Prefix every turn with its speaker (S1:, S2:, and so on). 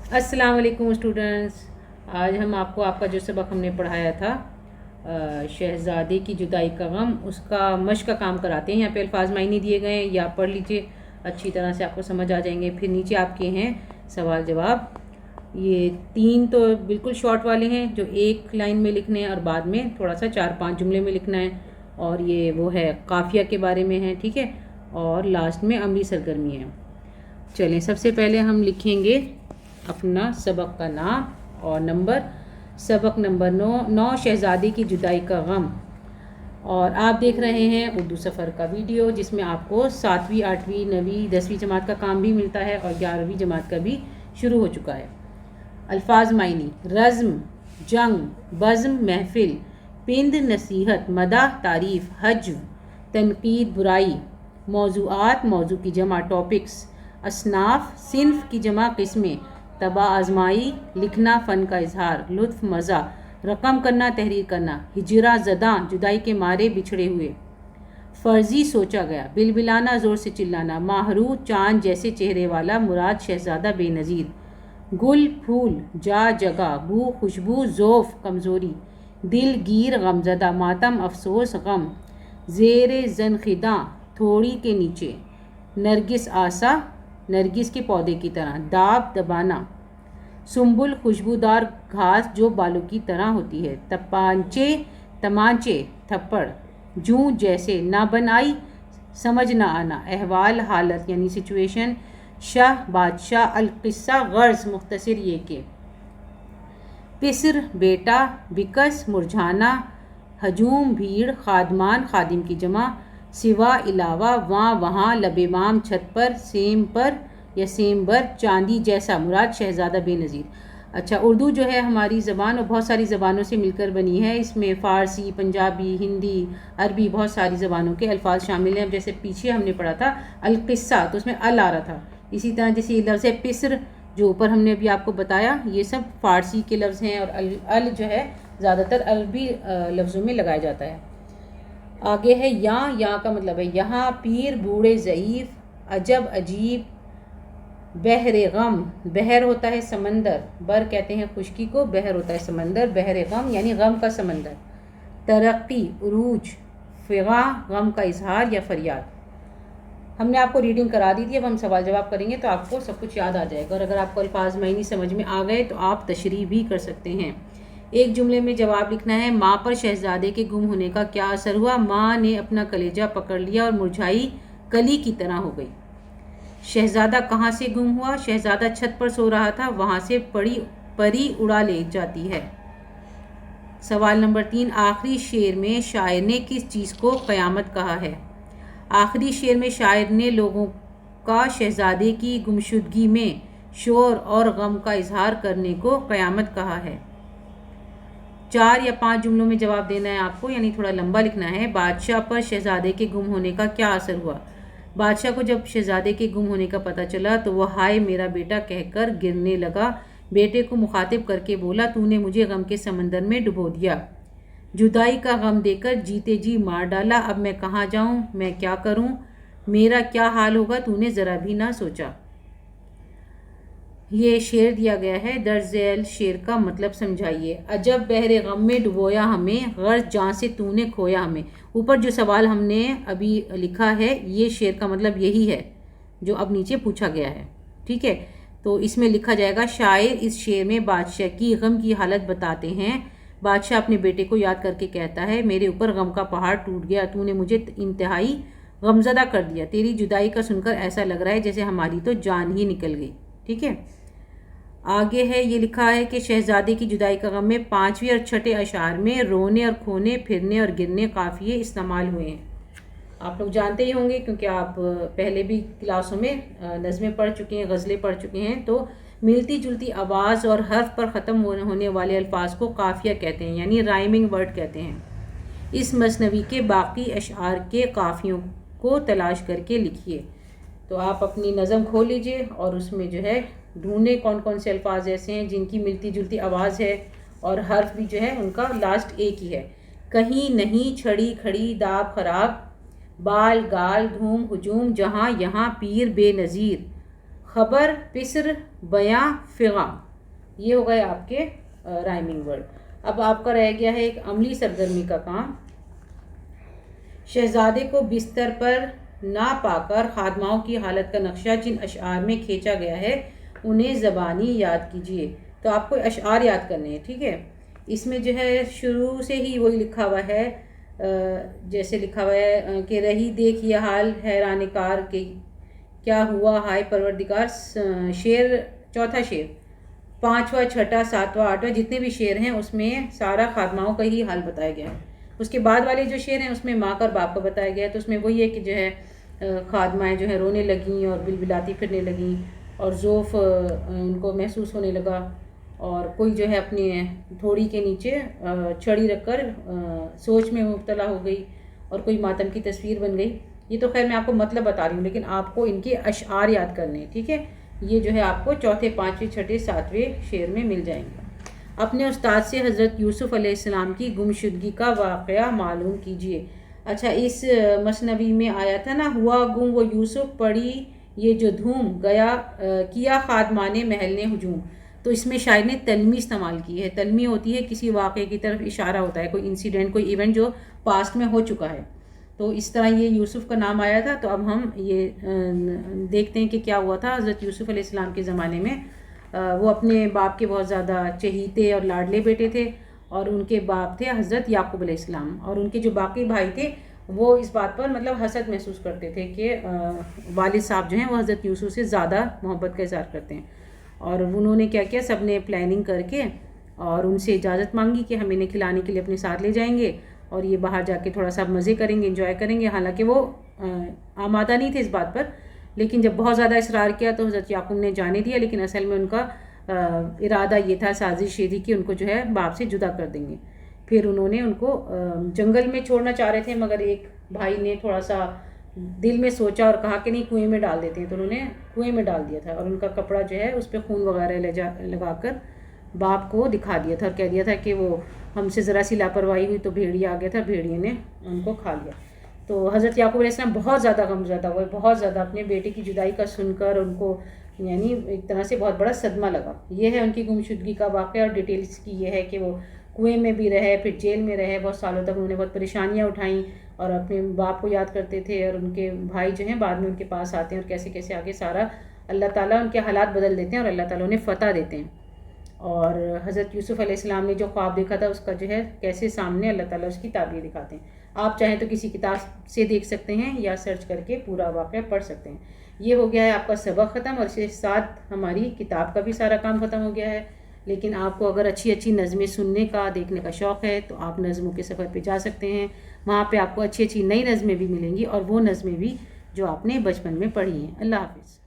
S1: अस्सलाम वालेकुम स्टूडेंट्स। आज हम आपको आपका जो सबक हमने पढ़ाया था शहज़ादे की जुदाई का गम, उसका मश्क का काम कराते हैं। यहाँ पे अल्फाज मायने दिए गए हैं, या पढ़ लीजिए, अच्छी तरह से आपको समझ आ जाएंगे। फिर नीचे आपके हैं सवाल जवाब। ये 3 तो बिल्कुल शॉर्ट वाले हैं जो एक लाइन में लिखने हैं और बाद में थोड़ा सा 4-5 जुमले में लिखना है। और ये वो है काफ़िया के बारे में है, ठीक है। और लास्ट में अमली सरगर्मी है। चलें, सबसे पहले हम लिखेंगे अपना सबक का नाम और नंबर। सबक नंबर 9 शहज़ादे की जुदाई का गम। और आप देख रहे हैं उर्दू सफ़र का वीडियो, जिसमें आपको 7वीं 8वीं 9वीं 10वीं जमात का काम भी मिलता है और 11वीं जमात का भी शुरू हो चुका है। अल्फाज मायनी: रज़्म, जंग, बज़्म, महफिल, पिंद, नसीहत, मदाह, तारीफ़, हज्व, तनकीद, बुराई, मौज़ूआत, मौजू की जमा, टॉपिक्स, असनाफ़, सिन्फ की जमा, किस्में, तबा आजमाई, लिखना, फ़न का इजहार, लुत्फ़, मज़ा, रकम करना, तहरीर करना, हिजरा ज़दा, जुदाई के मारे बिछड़े हुए, फ़र्ज़ी, सोचा गया, बिलबिलाना, ज़ोर से चिल्लाना, माहरू, चाँद जैसे चेहरे वाला, मुराद, शहज़ादा, बेनज़ीर, गुल, फूल, जा, जगह, बू, खुशबू, ज़ोफ़, कमज़ोरी, दिल गिर, गमज़दा, मातम, अफसोस, गम, ज़ेर ज़नख़िदा, थोड़ी के नीचे, नरगिस, आसा, नरगिस के पौधे की तरह, दाब, दबाना, सुंबुल, खुशबूदार घास जो बालों की तरह होती है, तपांचे, तमांचे, थप्पड़, जूं जैसे, ना बनाई, समझ ना आना, अहवाल, हालत यानी सिचुएशन, शाह, बादशाह, अलक़िस्सा, गर्ज़, मुख्तसर ये के, पिसर, बेटा, बिकस, मुरझाना, हजूम, भीड़, खादमान, खादिम की जमा, सिवा, इलावा, वहाँ, लबेबाम, छत पर, सेम पर या सेम बर, चांदी जैसा, मुराद शहज़ादा, बेनज़ीर। अच्छा, उर्दू जो है हमारी ज़बान और बहुत सारी ज़बानों से मिलकर बनी है। इसमें फ़ारसी, पंजाबी, हिंदी, अरबी, बहुत सारी ज़बानों के अल्फाज शामिल हैं। अब जैसे पीछे हमने पढ़ा था अलक़िस्सा, तो उसमें अल आ रहा था। इसी तरह जैसे ये लफ्ज़ है पिसर, जो ऊपर हमने अभी आपको बताया, ये सब फ़ारसी के लफ्ज़ हैं। और अल जो है ज़्यादातर अरबी लफ्ज़ों में लगाया जाता है। आगे है यहाँ का मतलब है यहाँ, पीर, बूढ़े, ज़ईफ़, अजब, अजीब, बहरे गम, बहर होता है समंदर, बर कहते हैं खुशकी को, बहर होता है समंदर, बहरे गम यानी गम का समंदर, तरक्की, उरूज, फ़िगा, गम का इजहार या फरियाद। हमने आपको रीडिंग करा दी थी, अब हम सवाल जवाब करेंगे तो आपको सब कुछ याद आ जाएगा। और अगर आपको अल्फाज मायनी समझ में आ गए तो आप तशरीह भी कर सकते हैं। एक जुमले में जवाब लिखना है। माँ पर शहज़ादे के गुम होने का क्या असर हुआ? माँ ने अपना कलेजा पकड़ लिया और मुरझाई कली की तरह हो गई। शहज़ादा कहाँ से गुम हुआ? शहज़ादा छत पर सो रहा था, वहाँ से परी उड़ा ले जाती है। सवाल नंबर 3, आखिरी शेर में शायर ने किस चीज़ को क़यामत कहा है? आखिरी शेर में शायर ने लोगों का शहज़ादे की गुमशुदगी में शोर और गम का इजहार करने को क़यामत कहा है। 4 या 5 जुमलों में जवाब देना है आपको, यानी थोड़ा लंबा लिखना है। बादशाह पर शहज़ादे के गुम होने का क्या असर हुआ? बादशाह को जब शहज़ादे के गुम होने का पता चला तो वह हाय मेरा बेटा कहकर गिरने लगा। बेटे को मुखातिब करके बोला, तूने मुझे गम के समंदर में डुबो दिया, जुदाई का गम देकर जीते जी मार डाला। अब मैं कहाँ जाऊँ, मैं क्या करूँ, मेरा क्या हाल होगा, तूने ज़रा भी ना सोचा। ये शेर दिया गया है, दर्ज झैल शेर का मतलब समझाइए। अजब बहरे गम में डुबोया हमें, गर्ज जान से तूने खोया हमें। ऊपर जो सवाल हमने अभी लिखा है, ये शेर का मतलब यही है जो अब नीचे पूछा गया है, ठीक है। तो इसमें लिखा जाएगा, शायर इस शेर में बादशाह की गम की हालत बताते हैं। बादशाह अपने बेटे को याद करके कहता है, मेरे ऊपर गम का पहाड़ टूट गया, तूने मुझे इंतहाई गमज़दा कर दिया। तेरी जुदाई का सुनकर ऐसा लग रहा है जैसे हमारी तो जान ही निकल गई, ठीक है। आगे है, ये लिखा है कि शहज़ादे की जुदाई का गम में 5वें और 6ठे अशार में रोने और खोने, फिरने और गिरने काफ़िए इस्तेमाल हुए हैं। आप लोग जानते ही होंगे क्योंकि आप पहले भी क्लासों में नज़में पढ़ चुके हैं, गज़लें पढ़ चुके हैं। तो मिलती जुलती आवाज़ और हर्फ पर ख़त्म होने वाले अल्फाज को काफ़िया कहते हैं, यानी राइमिंग वर्ड कहते हैं। इस मसनवी के बाकी अशार के काफ़ियों को तलाश करके लिखिए। तो आप अपनी नज़म खोल लीजिए और उसमें जो है ढूंढें कौन कौन से अल्फाज ऐसे हैं जिनकी मिलती जुलती आवाज़ है और हर्फ भी जो है उनका लास्ट एक ही है। कहीं नहीं, छड़ी खड़ी, दाब खराब, बाल गाल, धूम हुजूम, जहाँ यहाँ, पीर बेनज़ीर, خبر، پسر، بیاں، فغاں، یہ ہو گئے آپ کے رائمنگ ورڈ۔ اب آپ کا رہ گیا ہے ایک عملی سرگرمی کا کام۔ شہزادے کو بستر پر نہ پا کر خادماؤں کی حالت کا نقشہ جن اشعار میں کھینچا گیا ہے انہیں زبانی یاد کیجیے۔ تو آپ کو اشعار یاد کرنے ہیں، ٹھیک ہے۔ اس میں جو ہے شروع سے ہی وہی لکھا ہوا ہے، جیسے لکھا ہوا ہے کہ رہی دیکھ یہ حال حیران کار کے کیا ہوا ہائے پروردگار۔ شعر، چوتھا شعر، پانچواں، چھٹا، ساتواں، آٹھواں، جتنے بھی شعر ہیں اس میں سارا خادماؤں کا ہی حال بتایا گیا ہے۔ اس کے بعد والے جو شعر ہیں اس میں ماں کا اور باپ کا بتایا گیا ہے۔ تو اس میں وہی ہے کہ جو ہے خادمائیں جو ہے رونے لگیں اور بلبلاتی پھرنے لگیں اور ذوف ان کو محسوس ہونے لگا، اور کوئی جو ہے اپنی تھوڑی کے نیچے چھڑی رکھ کر سوچ میں مبتلا ہو گئی، اور کوئی ماتم کی تصویر بن گئی۔ یہ تو خیر میں آپ کو مطلب بتا رہی ہوں، لیکن آپ کو ان کے اشعار یاد کرنے ہیں، ٹھیک ہے۔ یہ جو ہے آپ کو چوتھے، پانچویں، چھٹے، ساتویں شعر میں مل جائیں گے۔ اپنے استاد سے حضرت یوسف علیہ السلام کی گمشدگی کا واقعہ معلوم کیجیے۔ اچھا، اس مثنوی میں آیا تھا نا، ہوا گم وہ یوسف پڑی یہ جو دھوم گیا کیا خادمان محل نے ہجوم۔ تو اس میں شاعر نے تلمی استعمال کی ہے۔ تلمی ہوتی ہے کسی واقعے کی طرف اشارہ ہوتا ہے، کوئی انسیڈنٹ، کوئی ایونٹ جو پاسٹ میں ہو چکا ہے۔ تو اس طرح یہ یوسف کا نام آیا تھا۔ تو اب ہم یہ دیکھتے ہیں کہ کیا ہوا تھا حضرت یوسف علیہ السلام کے زمانے میں۔ وہ اپنے باپ کے بہت زیادہ چہیتے اور لاڈلے بیٹے تھے، اور ان کے باپ تھے حضرت یعقوب علیہ السلام، اور ان کے جو باقی بھائی تھے وہ اس بات پر مطلب حسد محسوس کرتے تھے کہ والد صاحب جو ہیں وہ حضرت یوسف سے زیادہ محبت کا اظہار کرتے ہیں۔ اور انہوں نے کیا کیا، سب نے پلاننگ کر کے اور ان سے اجازت مانگی کہ ہم انہیں کھلانے کے لیے اپنے ساتھ لے جائیں گے، اور یہ باہر جا کے تھوڑا سا مزے کریں گے، انجوائے کریں گے۔ حالانکہ وہ آمادہ نہیں تھے اس بات پر، لیکن جب بہت زیادہ اصرار کیا تو حضرت یعقوب نے جانے دیا، لیکن اصل میں ان کا ارادہ یہ تھا، سازش یہ تھی کہ ان کو جو ہے باپ سے جدا کر دیں گے۔ پھر انہوں نے ان کو جنگل میں چھوڑنا چاہ رہے تھے، مگر ایک بھائی نے تھوڑا سا دل میں سوچا اور کہا کہ نہیں، کنویں میں ڈال دیتے ہیں، تو انہوں نے کنویں میں ڈال دیا تھا، اور ان کا کپڑا جو ہے اس پہ خون وغیرہ لگا کر باپ کو دکھا دیا تھا، اور کہہ دیا تھا کہ وہ ہم سے ذرا سی لاپرواہی ہوئی تو بھیڑیا آ گیا تھا، بھیڑیے نے ان کو کھا لیا۔ تو حضرت یعقوب علیہ السلام بہت زیادہ غمزدہ ہوئے، بہت زیادہ اپنے بیٹے کی جدائی کا سن کر ان کو یعنی ایک طرح سے بہت بڑا صدمہ لگا۔ یہ ہے ان کی گمشدگی کا واقعہ، اور ڈیٹیلز کی یہ ہے کہ وہ کنویں میں بھی رہے، پھر جیل میں رہے، بہت سالوں تک انہوں نے بہت پریشانیاں اٹھائیں، اور اپنے باپ کو یاد کرتے تھے، اور ان کے بھائی جو ہیں بعد میں ان کے پاس آتے ہیں، اور کیسے کیسے آگے سارا اللہ تعالیٰ ان کے حالات بدل دیتے ہیں اور اللہ تعالیٰ انہیں فتح دیتے ہیں۔ اور حضرت یوسف علیہ السلام نے جو خواب دیکھا تھا اس کا جو ہے کیسے سامنے اللہ تعالیٰ اس کی تعبیر دکھاتے ہیں۔ آپ چاہیں تو کسی کتاب سے دیکھ سکتے ہیں یا سرچ کر کے پورا واقعہ پڑھ سکتے ہیں۔ یہ ہو گیا ہے آپ کا سبق ختم، اور اس کے ساتھ ہماری کتاب کا بھی سارا کام ختم ہو گیا ہے۔ لیکن آپ کو اگر اچھی اچھی نظمیں سننے کا، دیکھنے کا شوق ہے تو آپ نظموں کے سفر پہ جا سکتے ہیں۔ وہاں پہ آپ کو اچھی اچھی نئی نظمیں بھی ملیں گی، اور وہ نظمیں بھی جو آپ نے بچپن میں پڑھی ہیں۔ اللہ حافظ۔